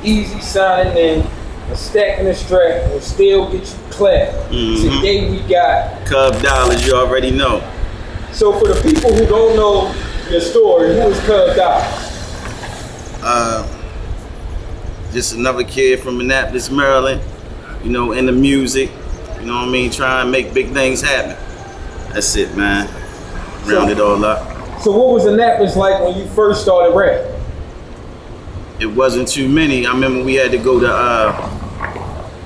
easy signing in, a stack and a strap will still get you clapped. Today we got Cub Dollaz, you already know. So for the people who don't know your story, who is Cub Dollaz? Just another kid from Annapolis, Maryland, you know, in the music, you know what I mean, trying to make big things happen. That's it, man. Round it all up. So what was Annapolis like when you first started rapping? It wasn't too many. I remember we had to go to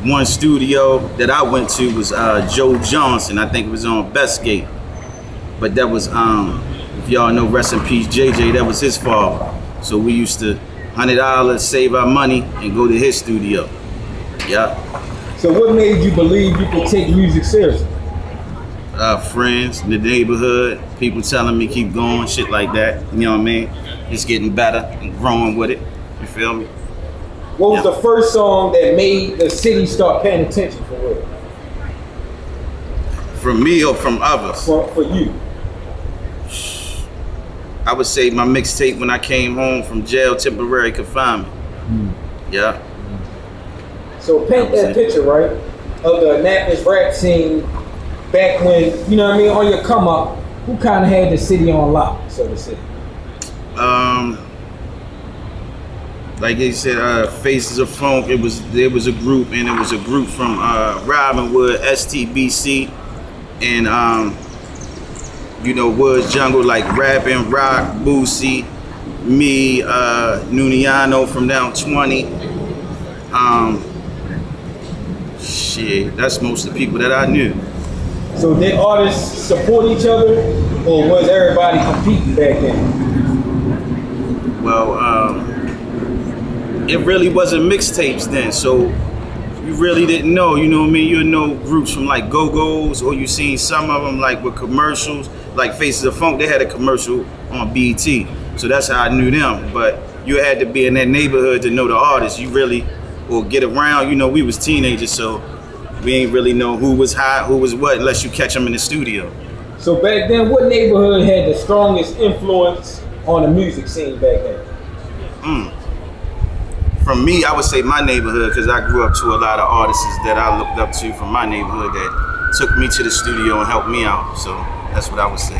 one studio that I went to was Joe Johnson. I think it was on Bestgate. But that was, if y'all know, rest in peace, JJ, that was his fault. So we used to $100, save our money, and go to his studio. Yeah. So what made you believe you could take music seriously? Friends, the neighborhood, people telling me keep going, shit like that. You know what I mean? It's getting better and growing with it. You feel me? What was the first song that made the city start paying attention for real? From me or from others? For you. I would say my mixtape when I came home from jail, temporary confinement. Yeah. So paint that picture, right, of the Annapolis rap scene back when, you know what I mean, on your come up, who kind of had the city on lock, so to say? Like they said, Faces of Funk. There was a group, and it was a group from Robinwood, STBC, and you know, Woodz Jungle, like rapping, Rock, Boosie, me, Nuniano from down 20. Shit, that's most of the people that I knew. So did artists support each other, or was everybody competing back then? Well, it really wasn't mixtapes then, so you really didn't know, you know what I mean? You know groups from like Go-Go's, or you seen some of them like with commercials, like Faces of Funk, they had a commercial on BET, so that's how I knew them. But you had to be in that neighborhood to know the artists. You really, or get around, you know, we was teenagers, so we ain't really know who was hot, who was what, unless you catch them in the studio. So back then, what neighborhood had the strongest influence on the music scene back then? From me, I would say my neighborhood, because I grew up to a lot of artists that I looked up to from my neighborhood that took me to the studio and helped me out. So that's what I would say.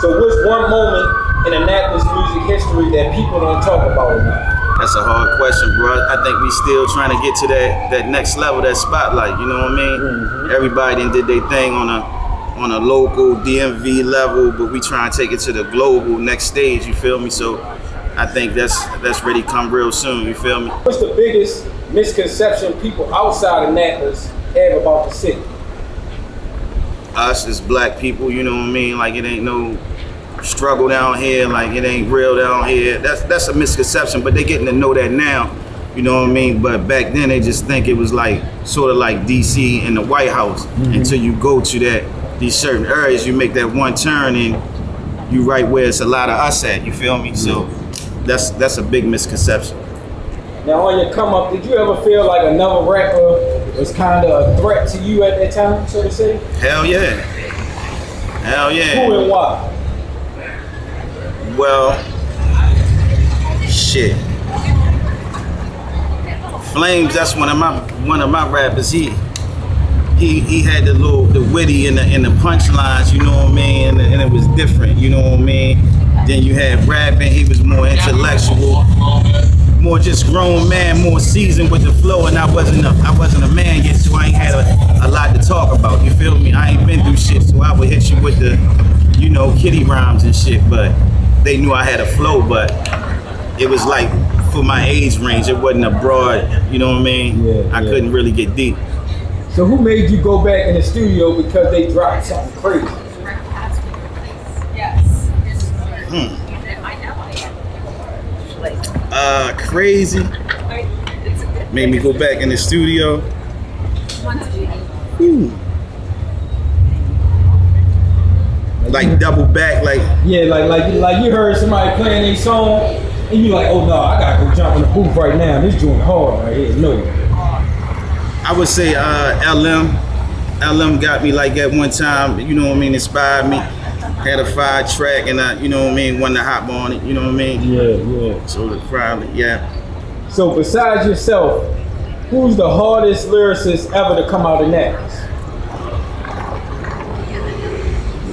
So what's one moment in Annapolis music history that people don't talk about enough? That's a hard question, bro. I think we still trying to get to that next level, that spotlight, you know what I mean? Everybody done did their thing on a local DMV level, but we try and take it to the global next stage, you feel me? So I think that's ready to come real soon, you feel me? What's the biggest misconception people outside Annapolis have about the city? Us as black people, you know what I mean? Like it ain't no struggle down here, like it ain't real down here. That's a misconception, but they getting to know that now, you know what I mean? But back then they just think it was like sort of like DC and the White House. Until you go to these certain areas, you make that one turn and you right where it's a lot of us at, you feel me? So that's a big misconception. Now on your come up, did you ever feel like another rapper was kind of a threat to you at that time, so to say? Hell yeah. Hell yeah. Who and why? Well, shit. Flames, that's one of my rappers. He had the witty and the punchlines, you know what I mean, and it was different, you know what I mean. Then you had rapping, he was more intellectual, more just grown man, more seasoned with the flow, and I wasn't a man yet, so I ain't had a lot to talk about. You feel me? I ain't been through shit, so I would hit you with the, you know, kitty rhymes and shit, but they knew I had a flow, but it was like for my age range, it wasn't a broad, you know what I mean? I couldn't really get deep. So who made you go back in the studio because they dropped something crazy? Crazy made me go back in the studio. Like double back, like like you heard somebody playing a song and you like, oh no, I gotta go jump in the booth right now. This joint hard right here. No. I would say LM got me like that one time, you know what I mean, inspired me. Had a 5-track and I, you know what I mean, wanted to hop on it, you know what I mean? Yeah. So the crowd, yeah. So besides yourself, who's the hardest lyricist ever to come out of Annapolis?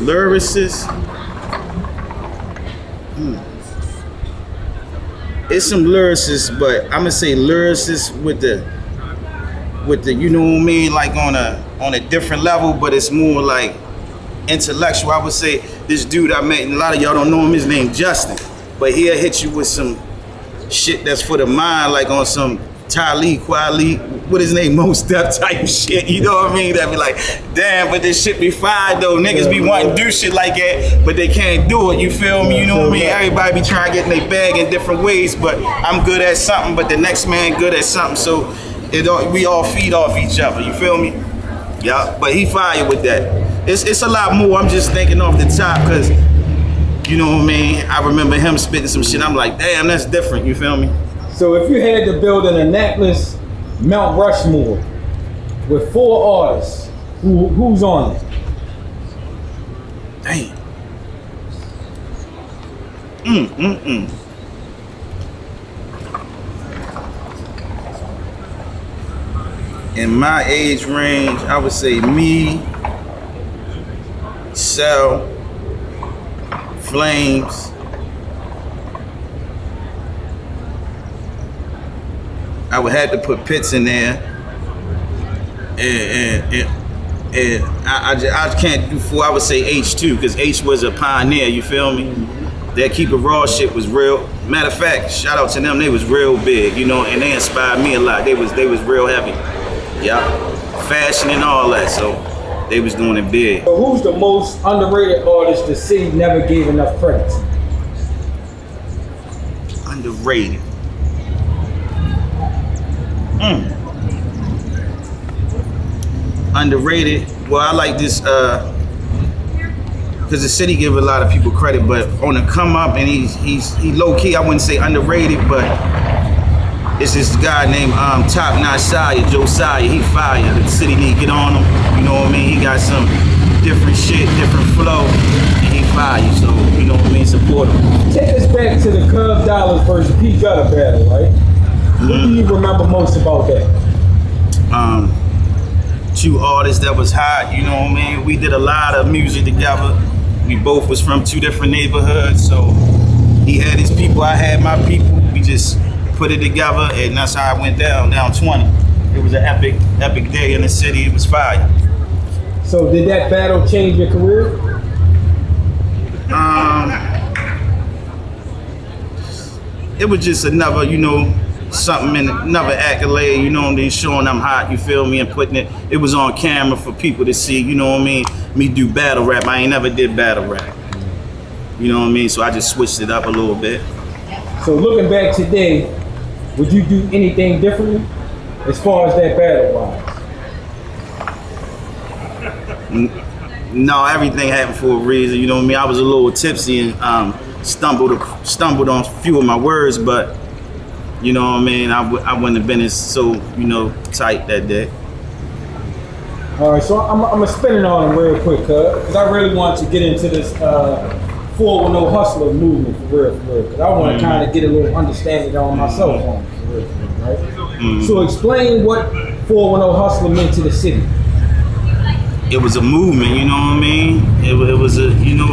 Lyricist? It's some lyricists, but I'm gonna say lyricists with the you know what I mean, like on a different level, but it's more like intellectual. I would say this dude I met, and a lot of y'all don't know him, his name Justin, but he'll hit you with some shit that's for the mind, like on some Talib Kweli, what his name, Most Def type shit, you know what I mean? That be like, damn, but this shit be fire though. Niggas be wanting to do shit like that, but they can't do it, you feel me? You know what I mean? Everybody be trying to get in their bag in different ways, but I'm good at something, but the next man good at something, so we all feed off each other, you feel me? Yeah, but he fire with that. It's a lot more, I'm just thinking off the top, cause you know what I mean? I remember him spitting some shit, I'm like, damn, that's different, you feel me? So if you had to build an Annapolis Mount Rushmore with 4 artists, who's on it? Damn. In my age range, I would say me, Cell, Flames, I would have to put Pitts in there, and I can't do 4. I would say H too, because H was a pioneer. You feel me? That Keep It Raw shit was real. Matter of fact, shout out to them. They was real big, you know, and they inspired me a lot. They was real heavy. Yeah, fashion and all that. So they was doing it big. So who's the most underrated artist the city never gave enough credit to? Underrated. Underrated. Well, I like this because the city give a lot of people credit, but on the come up, and he low key. I wouldn't say underrated, but it's this guy named Top Notch Sire, Josiah. He fire. The city need to get on him. You know what I mean? He got some different shit, different flow, and he fire. So you know what I mean? Support him. Take us back to the Cub Dollaz versus P Gutter battle, right? What do you remember most about that? 2 artists that was hot, you know what I mean? We did a lot of music together. We both was from 2 different neighborhoods, so he had his people, I had my people. We just put it together, and that's how it went down 20. It was an epic day in the city. It was fire. So did that battle change your career? It was just another, you know, something in another accolade, you know what I mean, showing I'm hot, you feel me, and putting it was on camera for people to see, you know what I mean, me do battle rap. I ain't never did battle rap, you know what I mean, so I just switched it up a little bit. So looking back today, would you do anything differently as far as that battle wise? No, everything happened for a reason, you know what I mean. I was a little tipsy and stumbled on a few of my words, but you know what I mean, I wouldn't have been as so, you know, tight that day. All right, so I'm gonna spin it on him real quick, because I really want to get into this 410 hustler movement for real, because I want to kind of get a little understanding on myself on it, for real, right? So explain what 410 hustler meant to the city. It was a movement, you know what I mean? It was a, you know,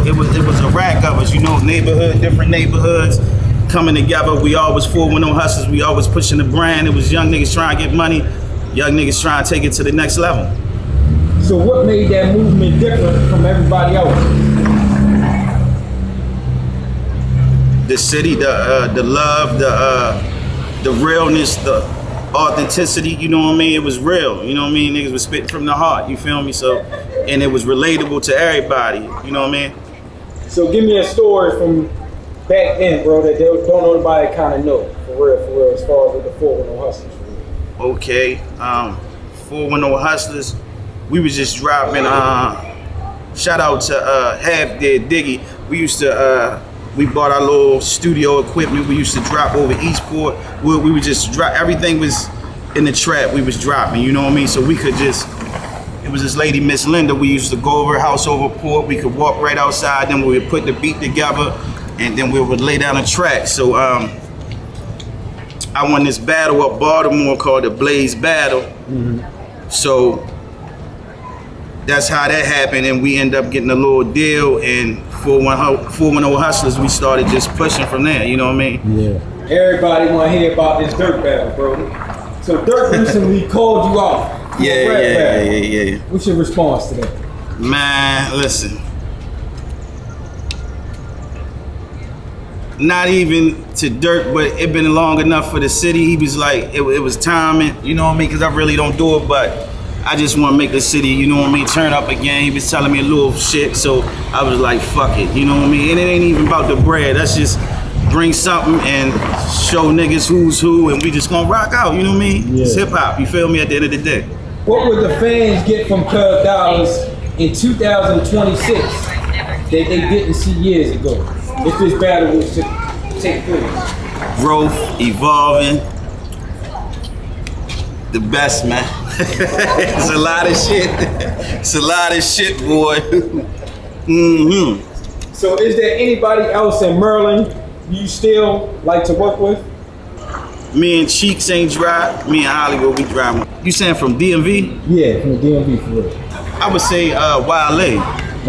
it was a rack of us, you know, different neighborhoods coming together. We always 410 hustlers. We always pushing the brand. It was young niggas trying to get money, young niggas trying to take it to the next level. So what made that movement different from everybody else? The city, the love, the realness, the authenticity, you know what I mean? It was real, you know what I mean? Niggas was spitting from the heart, you feel me? So, and it was relatable to everybody, you know what I mean? So give me a story from back then, bro, that don't nobody kind of know, for real, as far as with the 410 hustlers, for real. Okay, 410 hustlers, we was just dropping, shout out to Half Dead Diggy. We used to, we bought our little studio equipment. We used to drop over Eastport. We would just drop, everything was in the trap. We was dropping, you know what I mean? So we could just, it was this lady, Miss Linda. We used to go over her house over Port. We could walk right outside. Then we would put the beat together, and then we would lay down a track. So I won this battle up Baltimore called the Blaze Battle. So that's how that happened, and we end up getting a little deal. And 410 Hustlaz, we started just pushing from there. You know what I mean? Yeah. Everybody want to hear about this Dirt battle, bro. So Dirt recently called you out. Yeah. What's your response to that? Man, listen. Not even to Dirt, but it been long enough for the city. He was like, it was timing, you know what I mean? Because I really don't do it, but I just want to make the city, you know what I mean, turn up again. He was telling me a little shit, so I was like, fuck it, you know what I mean? And it ain't even about the bread. That's just bring something and show niggas who's who, and we just gonna rock out, you know what I mean? It's hip hop, you feel me, at the end of the day. What would the fans get from Cub Dollaz in 2026 that they didn't see years ago? If this battle was to take place. Growth, evolving, the best, man. It's a lot of shit. It's a lot of shit, boy. So is there anybody else in Maryland you still like to work with? Me and Cheeks ain't dry. Me and Hollywood, we dry. You saying from DMV? Yeah, from the DMV for real. I would say Wale.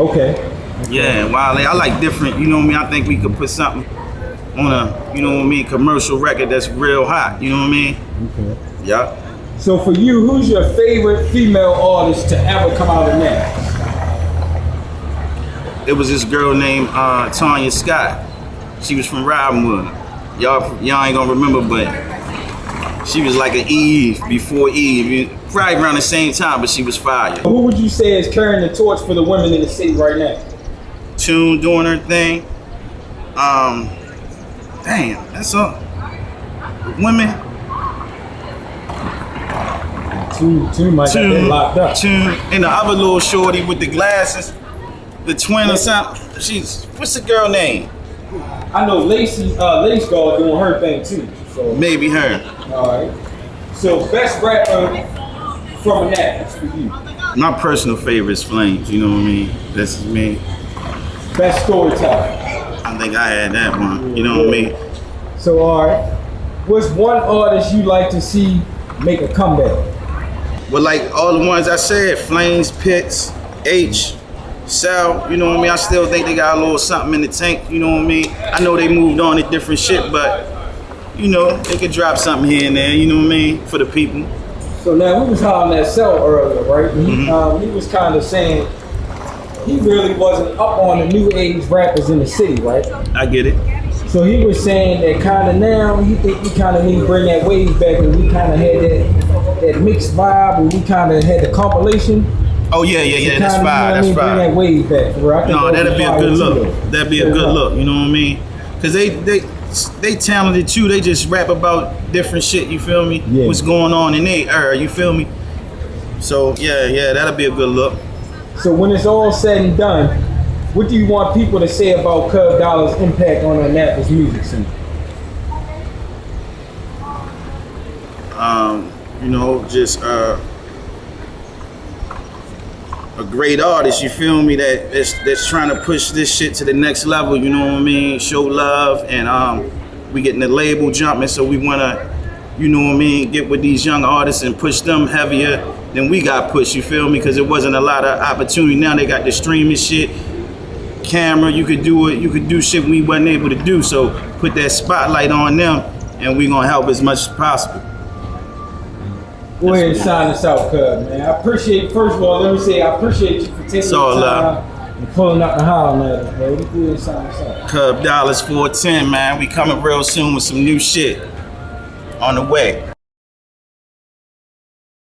Okay. Yeah, Wale. I like different, you know what I mean? I think we could put something on a, you know what I mean, commercial record that's real hot, you know what I mean? Okay. Yeah. So for you, who's your favorite female artist to ever come out of that? It was this girl named Tanya Scott. She was from Robinwood. Y'all ain't gonna remember, but she was like an Eve before Eve. Probably around the same time, but she was fire. Who would you say is carrying the torch for the women in the city right now? Tune doing her thing. Damn, that's all. Women. Tune might have been locked up. Tune, and the other little shorty with the glasses, the twin or something. What's the girl name? I know Lace Guard doing her thing too. So maybe her. All right. So best rapper from Annapolis for you. My personal favorite is Flames. You know what I mean? That's me. Best storyteller. I think I had that one. You know what I mean? So all right. What's one artist you like to see make a comeback? Well, like all the ones I said, Flames, Pitts, H, Sal, you know what I mean? I still think they got a little something in the tank, you know what I mean? I know they moved on to different shit, but, you know, they could drop something here and there, you know what I mean, for the people. So now, we was hollering at Sal earlier, right? He was kind of saying he really wasn't up on the new age rappers in the city, right? I get it. So he was saying that kind of now, he think we kind of need to bring that wave back, and we kind of had that mixed vibe, and we kind of had the compilation. Oh yeah, that's fine, that's bring fine. that wave back, bro. No, that'd be a good look. That'd be a good look, you know what I mean? Cause they talented too. They just rap about different shit. You feel me? Yeah. What's going on in their era? You feel me? So yeah, that'll be a good look. So when it's all said and done, what do you want people to say about Cub Dollaz' impact on the Annapolis music scene? You know, just a great artist, you feel me, that's trying to push this shit to the next level, you know what I mean? Show love, and we getting the label jumping, so we wanna, you know what I mean, get with these young artists and push them heavier than we got pushed, you feel me? Because there wasn't a lot of opportunity. Now they got the streaming shit, camera, you could do it, you could do shit we wasn't able to do, so put that spotlight on them, and we gonna help as much as possible. Go ahead and sign us out, Cub, man. I appreciate, first of all, let me say, I appreciate you for taking the time and pulling up the holler at us, bro. Go ahead and sign us out. Cub Dollaz 410, man. We coming real soon with some new shit on the way.